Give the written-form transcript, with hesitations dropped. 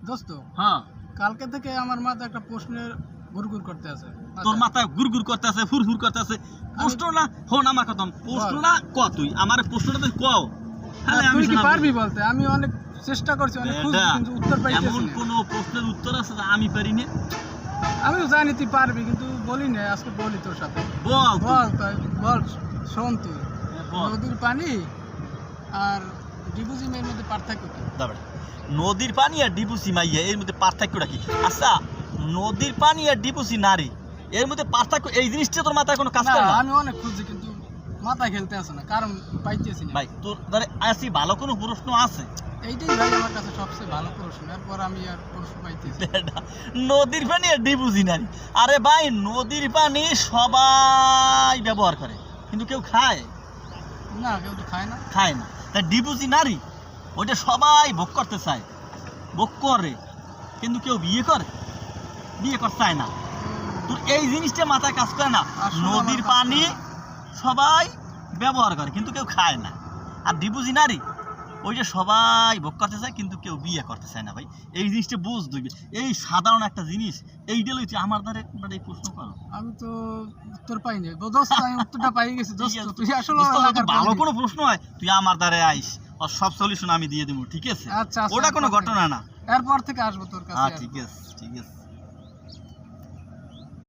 দোস্ত হ্যাঁ কালকে থেকে আমার মাথায় একটা প্রশ্নের গুরগুর করতে আছে। তোর মাথায় গুরগুর করতে আছে ফুরফুর করতে আছে প্রশ্ন না হন আমার কথা প্রশ্ন না ক তুই আমার প্রশ্নটা তুই কও না, তুই কি পারবি বলতে? আমি অনেক চেষ্টা করছি, অনেক খুঁজছি, কিন্তু উত্তর পাইতেছি এমন না। কোন প্রশ্নের উত্তর আছে যা আমি পারি না? আমিও জানি তুই পারবি, কিন্তু বলি না, আজকে বলি তোর সাথে। বল বল তাই বল, শোন তুই। বল। নদীর পানি আর ডিবুজিমের মধ্যে পার্থক্য কি? দাঁড়া, নদীর পানি আর ডিপুসি মাইয়া এর মধ্যে পার্থক্যটা কি? আচ্ছা, নদীর পানি আর ডিপুসি নারী এর মধ্যে পার্থক্য এই জিনিসটা তোর মাথায় কোনো কাজ না, করে না? আমি অনেক খুঁজছি, কিন্তু মাথা খেলতে আসে না, কারণ পাইতেছি না। ভাই তোর ধরে আসি ভালো কোনো প্রশ্ন আছে? এইটাই ভাই আমার কাছে সবচেয়ে ভালো প্রশ্ন, এরপর আমি আর প্রশ্ন পাইতেছি না। বেটা, নদীর পানি আর ডিপুসি নারী, আরে ভাই নদীর পানি সবাই ব্যবহার করে কিন্তু কেউ খায় না, কেউ তো খায় না। খায় না। তা ডিপুসি নারী ওইটা সবাই ভোগ করতে চায়, ভোগ করে কিন্তু কেউ বিয়ে করে চায় না। তোর এই জিনিসটা মাথায় কাজ করে না? আসলে নদীর আমার কাজ পানি করে না। সবাই ব্যবহার করে কিন্তু কেউ খায় না, আর ডিপুসি নারী ওইটা সবাই ভোগ করতে চায় কিন্তু কেউ বিয়ে করতে চায় না। ভাই এই জিনিসটা বুঝ দিবি, এই সাধারণ একটা জিনিস এইটা লইছে আমার দ্বারা এই প্রশ্ন করো। আমি তো উত্তর পাইনি দোস্ত, আমি উত্তরটা পাই গেছি দোস্ত। তুই আসলে দোস্ত, আমার যদি এলাকার ভালো বন্ধু। কোনো প্রশ্ন হয় তুই আমার দ্বারা আইস, আর সব সলিউশন আমি দিয়ে দেবো, ঠিক আছে? আচ্ছা, ওটা কোনো ঘটনা না। এরপর থেকে আসবো তোর কাছে। ঠিক আছে ঠিক আছে।